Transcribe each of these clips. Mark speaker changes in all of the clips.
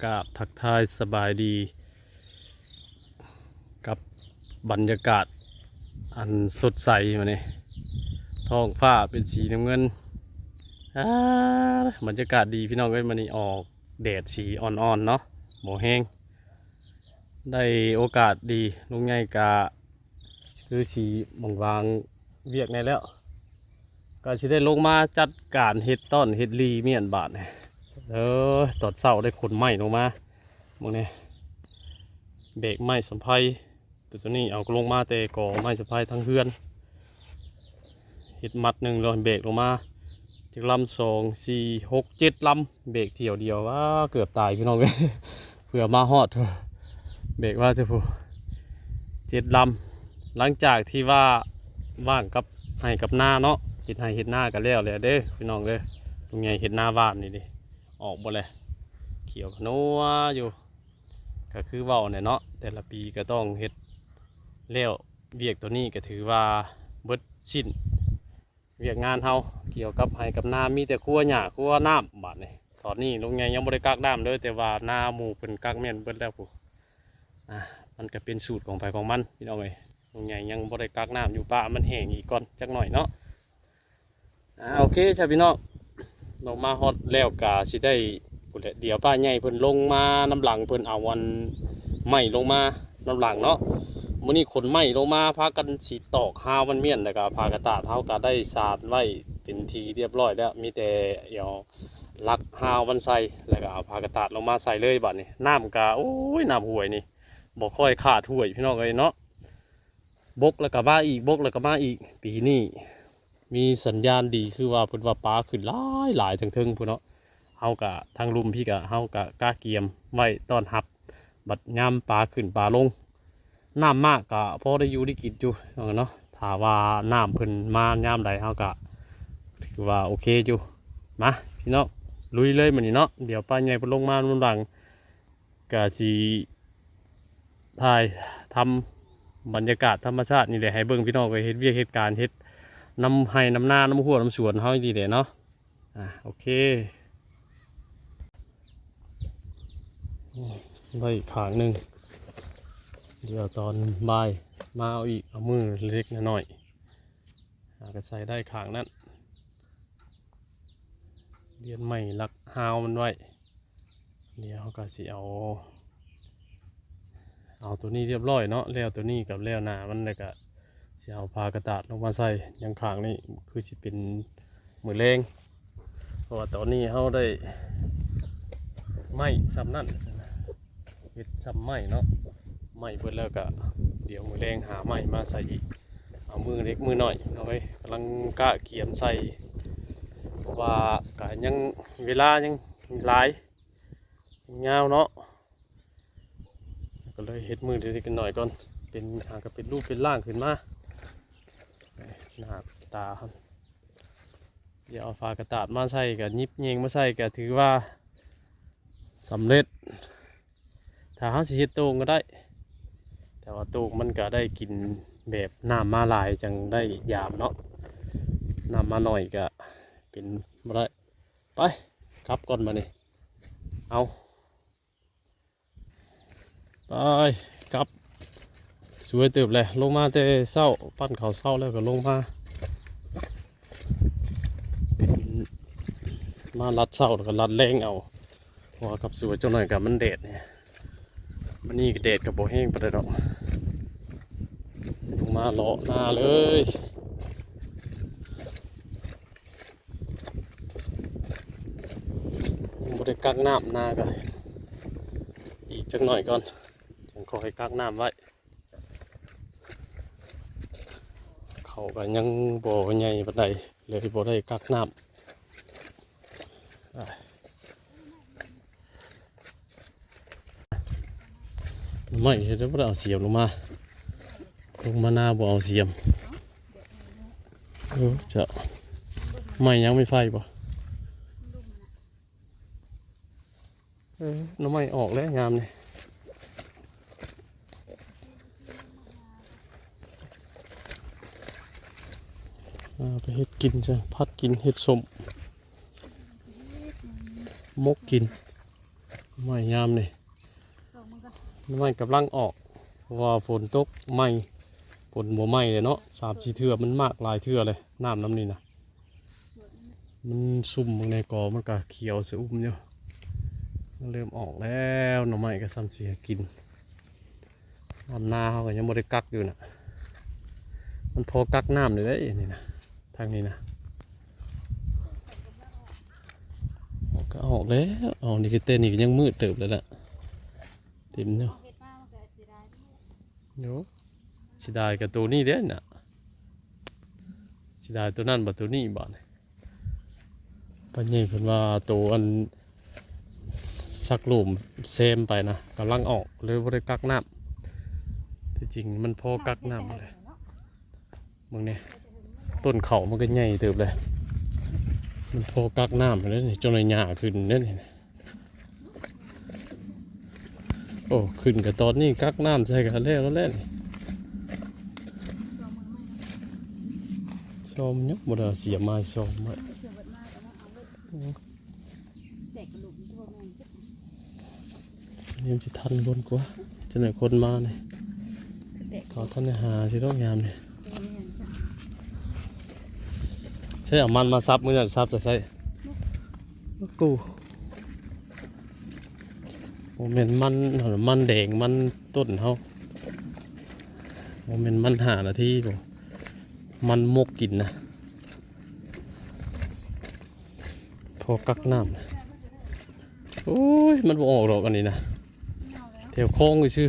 Speaker 1: กราบทักทายสบายดีกับบรรยากาศอันสดใสมาเนี่ยท้องฟ้าเป็นสีน้ำเงินบรรยากาศดีพี่น้องเอ้ยมันนี่ออกแดดสีอ่อนๆเนาะหมอแห้งได้โอกาสดีลุงไงกะคือสีวางเวียกในแล้วก็สิได้ลงมาจัดการเฮ็ดต้นเฮ็ดลีเมียนบาทเนี่ยตอนเช้าได้ขนไม้ลงมาพวกนี้เบรกไม้สัมไพตัวนี้เอาลงมาแต่ก่อไม้สัมไพทั้งเพื่อนเฮ็ดมัดหนึ่งเลยเบรกลงมาจากลำ2 4 6 7ลำเบรกเที่ยวเดียวว่าเกือบตายพี่น้องเลย เผื่อมาฮอดเบรกว่าเถอะผู้7 ลำหลังจากที่ว่าว่างกับให้กับหน้าเนาะเห็ดให้เห็ดหน้ากันแล้วเลยเด้อพี่น้องเด้อตรงไงเห็ดหน้าบ้านนี่ดิออกหมดเลยเขียวขนัวอยู่ก็คือเว้าเนี่ยเนาะแต่ละปีก็ต้องเห็ดแล้วเวียกตัวนี้ก็ถือว่าเบิดชิ้นเวียกงานเฮาเกี่ยวกับให้กับหน้ามีแต่คั่วหญ้าคั่วน้ำบาดนี่ตอนนี้ลุงไงยังบ่ได้กักน้ำเลยแต่ว่าหน้าหมู่เป็นกักแม่นเบิดแล้วผู้มันก็เป็นสูตรของไผของมันพี่น้องเอ้ยลุงไงยังบ่ได้กักน้ำอยู่ป่ามันแห้งอีกก่อนจักหน่อยเนาะโอเคใช่พี่น้องลงมาฮอดแล้วกาสิได้พุ่นแหละเดี๋ยวป้าใหญ่เพิ่นลงมาน้ำหลังเพิ่นเอาวันไม้ลงมาน้ำหลังเนาะมื้อนี้ขนไม้ลงมาพากันสิตอกหาวมันเมียนแล้วก็พากระตาเฮาก็ได้สาดไว้เป็นทีเรียบร้อยแล้วมีแต่เดี๋ยวลักหาวมันใส่แล้วก็เอาพากระตาลงมาใส่เลยบัดนี้น้ำก็โอ้ยน้ำห่วยนี่บ่ค่อยขาดห่วยพี่น้องเอ้ยเนาะบกแล้วก็มาอีกบกแล้วก็มาอีกปีนี้มีสัญญาณดีคือว่าเพิ่นว่าปลาขึ้นหลายถึงพุ่นเนาะเฮากะทางลุมพี่กะเฮากะกล้าเกียมไว้ต้อนรับบัดยามปลาขึ้นปลาลงน้ำมากกะพอได้อยู่ได้กินอยู่เนาะถ้าว่าน้ำเพิ่นมายามใดเฮากะถือว่าโอเคอยู่มาพี่น้องลุยเลยมื้อนี้เนาะเดี๋ยวปลาใหญ่เพิ่นลงมาบนหลังกะสิถ่ายทำบรรยากาศธรรมชาตินี่แหละให้เบิ่งพี่น้องก็เฮ็ดเวียกเฮ็ดการเฮ็ดน้ำให้น้ำหน้าน้ำหัวน้ำสวนเขาดีเด้เนาะโอเคไว้ขางหนึ่งเดี๋ยวตอนบ่ายมาเอาอีกเอามือเล็กน้อยก็ใส่ได้ขางนั้นเรียนใหม่ลักหาวมันไว้เดี๋ยวเขาก็สิเอาตัวนี้เรียบร้อยเนาะแล้วตัวนี้กับแล้วหน้ามันเลยก็สิเอาพากระดาษลงมาใส่ยังขางนี่คือสิเป็นมือแรงเพราะว่าตอนนี้เขาได้ไม้ซ้ำนั่นเฮ็ดซ้ำไม้เนาะไม้เปิดแล้วก็เดี๋ยวมือแรงหาไม้มาใส่อีกเอามือเล็กมือหน่อยเอาไว้กำลังกะเกียมใส่เพราะว่ากะยังเวลายังหลายยาวเนาะก็เลยเฮ็ดมือเล็กๆหน่อยก่อนเป็นก็เป็นรูปเป็นร่างขึ้นมาหน้าตาครับเดี๋ยวเอาฝากระตาดมาใส่กับยิบเยงมาใส่ก็ถือว่าสำเร็จถ้าเขาสิเฮ็ดโต่งก็ได้แต่ว่าโต่งมันก็ได้กินแบบน้ำมาหลายจังได้ยามเนาะน้ำมาหน่อยก็เป็นบ่ได้ไปครับก่อนมานี่เอาไปครับสวยเติบเลยลงมาแต่เศร้าปั้นเขาเศร้าแล้วก็ลงมาลัดเศร้าแล้วก็ลัดแรงเอาว่ากับสวยจนหน่อยกับมันเด็ดเนี่ยมันนี่เด็ดกับโบแห้งประเดี๋ยวลงมาเลาะหน้าเลยบริกักน้ำหน้ากันอีกจังหน่อยก่อนยังคอยกักน้ำไว้เขาก็ยังบ่ใหญ่ปานใดเลยบ่ได้กักน้ำไม่เห็นว่าเอาเสียมลงมาหน้าบ่เอาเสียมจะไม่ยังไม่ไฟป่ะน้ำไม่ออกแล้วงามเลยไปเห็ดกินจ้ะพัดกินเห็ดสมมกกิน ไม่ยามนี่
Speaker 2: ส่งมันก็
Speaker 1: ไม่กำลังออกเพราะว่าฝนตกไม่ฝนบ่ไหม้เลยเนาะ3-4 เทื่อมันมากหลายเทื่อเลยน้ำนี่นะมันซุ่มในกอมันก็เขียวสะอุ้มอยู่มันเริ่มออกแล้วหน่อไม้ก็ซ้ำเสียกินน้ำนาเขาก็ยังบ่ได้กักอยู่นะมันพอกักน้ำเลยได้นี่นะทางนี้นะก็ออกแล้วอ๋อนี่คือเต้นนี่ก็ยังมืดเติบแล้วล่ะเต็มเนาะ
Speaker 2: เฮ็ดมามันก็สิได้
Speaker 1: เดี๋ยวสิได้กับตัวนี้เด้น่ะสิได้ตัวนั้นบ่ตัวนี้บ่เนี่ยปัญญาเพิ่นว่าตัวอันสักหลุมเซมไปนะกำลังออกเลยบ่ได้กักน้ำที่จริงมันพอกักน้ำเลยมึงเนี่ยต้นเขามันก็ใหญ่เติบเลยมันพอกักน้ำเลยนี่จนในหญ้าขึ้นเนี่ยนี่โอ้ขึ้นกับตอนนี้กักน้ำใส่กันแล้วนี่ชมเนาะบ่ได้เสียไม้ชมไม้
Speaker 2: เชื่อเบิดมาก็มาเอาเบิดแตกกระดูกทั่วแม่น
Speaker 1: นี่มันจะทันบนกว่าจะไหนคนมาเนี่ย
Speaker 2: แตก
Speaker 1: เขาท่านหาสิต้องยามเนี่ย
Speaker 2: ตัวแม่นจ้ะ
Speaker 1: ใช่เอามันมาซับมือนั่นซับใส่กูโมเมนต์มันแดงมันต้นเขาโมเมนต์มันหานาทีบ่มันมกกินนะพอกักน้ำนะโอ้ยมันบ่ออกหรอกอันนี้นะแถวคลองเลยชื่อ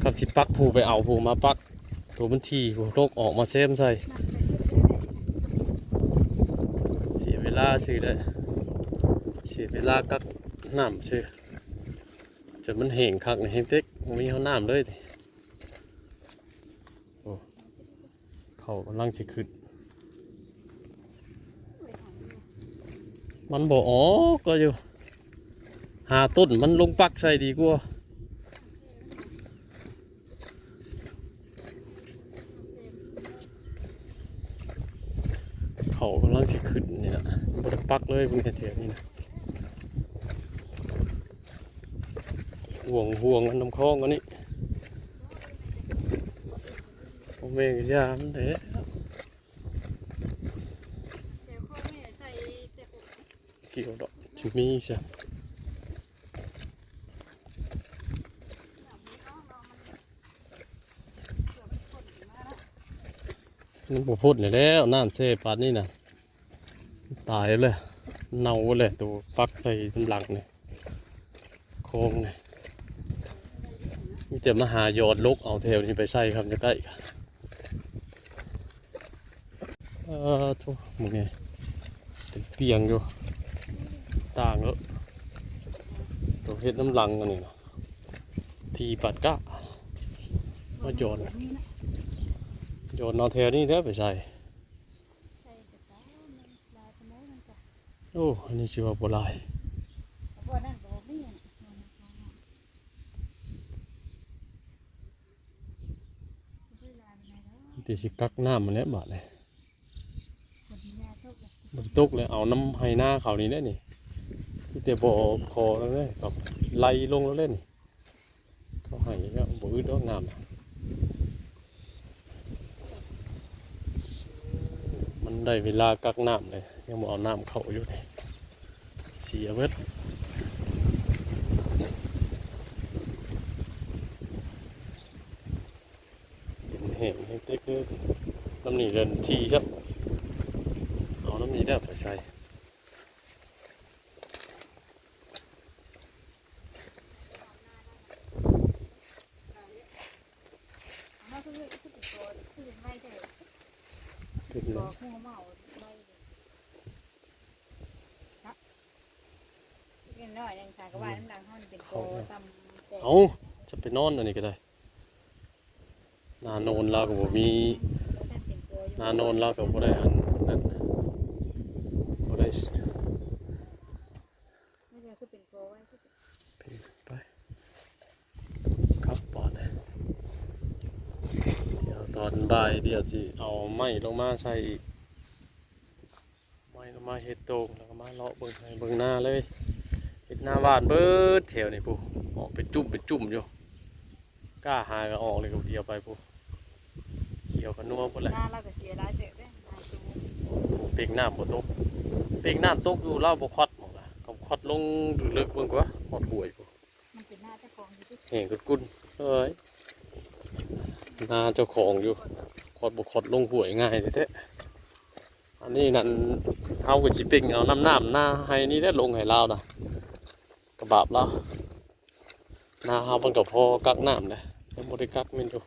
Speaker 1: ขับสิปักผูไปเอาผูมาปักตัวมันทีผูโรคออกมาเซมใส่เสียเวลาซื้อได้เสียเวลากักน้ำซื้อจนมันแห้งคักในแห้งเต็กมันมีเขาน้ำเลยโอ้เขากำลังสิขึ้นมันบ่ออกก็อยู่หาต้นมันลงปักใส่ดีกว่าเขากำลังสิขึ้นนี่แหละบ่ได้ปักเลยบนแถวนี้นะห่วงอันน้ำคลองอันนี้โอ้แม่งยามนเด้
Speaker 2: เดี๋ยวข้อแม่ใส่แตก
Speaker 1: เกี่ยวดอกจิมีใช่นั่นบ่พูดเลยแล้วน้ำเซปานนี่นะตายเลยเน่าเลยตัวปักไปทำหลังเนี่ยโค้งเนี่ยมีแต่มาหาโยอดลกเอาเทวนี้ไปใส่ครับจะใกล้กันทุกมึงไงเป็นเปียงอยู่ต่างแล้วตัวเฮ็ดน้ำลังกันนี่เนาะทีปัดกะมาโยนโยนเอาเทวนี้เด้อไปใส่
Speaker 2: ใส่กระตามันลายเป็นไดมันก็
Speaker 1: โอ้อันนี้ชื่อว่าโบราณ
Speaker 2: บ่นั่นก็บ่มีอ่ะ
Speaker 1: ตีสิกักน้ำมันแล้วบาดเลย
Speaker 2: คนที่ยาทุกเลย
Speaker 1: มันตกเลยเอาน้ำให้หน้าเขานี่ได้นี่ที่เตะบ่อคอแล้วเลยกับไล่ลงแล้วเล่นเขาให้ก็บ่อึดดอกน้ำมันได้เวลากักน้ำเลยยังบ่เอาน้ำเข้าอยู่เลยเสียเบิดเห็นเห็นเต็กเลยน้ำนี่เดินทีครับเอาน้ำนี่ได้ไปใส่
Speaker 2: เอาคือเป็นตัวคือเป็นไม่ได้
Speaker 1: ขึ้น
Speaker 2: ตั
Speaker 1: เล
Speaker 2: วย หัวเมาไม่ครับกินน้อยนึงค่ะก็ว่าน้ำดังห้องเป็นโตตำแต่
Speaker 1: เอาจะไปนอนอันนี้ก็ได้นาโนนเราก็บ่มี
Speaker 2: ท่านเป็นโตอยู่
Speaker 1: นาโนนเราก็บ่ได้อันนั้นบ่ได้
Speaker 2: ไม่ใช่คือเป็นโตไว้คือ
Speaker 1: ไปครับปอดเลยเดี๋ยวตอนบ่ายเดี๋ยวสิเอาไม้ลงมาใส่อีกไม้ลงมาเฮ็ดโตงแล้วก็มาเลาะเบิ่งให้เบิ่งหน้าเลยเ เห็ดหน้าบ้านเบิดแถวนี่ปูออกเป็นจุ่มอยู่กล้าหาก็ออกเลยก็เดียวไปปูเกี่ยวกันนัวหมดเลย
Speaker 2: หน้าเราก็เสียรายเจ็บเลยหน้าตู
Speaker 1: เปีกน้ำบ่ตกเปีกน้ำตกอยู่เล่าบ่คอดหมดละก็คอดลงเลิกเบิ่งกว่าคอดห่วยปู
Speaker 2: มันเป็นหน้าเจ้าของอยู่ที่
Speaker 1: เห็นกุนๆเอ้ยนาเจ้าของอยู่คอดบ่คอดลงห่วยง่ายแท้ๆอันนี้นั่นเฮาก็สิเป่งเอาน้ำหน้าให้นี่ได้ลงให้ลาวนะกระบาบแล้วหน้าเฮามันก็พอกักน้ำเลยยังบ่ได้กักแม่นอยู่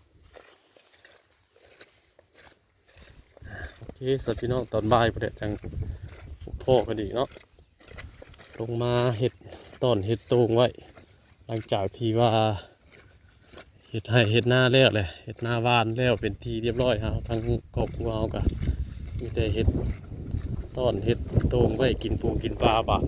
Speaker 1: โอเคสวัสดีพี่น้องตอนบ่ายพุ่นแหละจังพ่อกันอีกเนาะลงมาเฮ็ดต้นเฮ็ดตูงไว้หลังจากที่ว่าเฮ็ดให้เฮ็ดหน้าแล้วแหละเฮ็ดหน้าบ้านแล้วเป็นที่เรียบร้อยฮะทั้งครอบครัวเฮาก็มีแต่เฮ็ดต้นเฮ็ดตูงไว้กินปูกินปลาบาด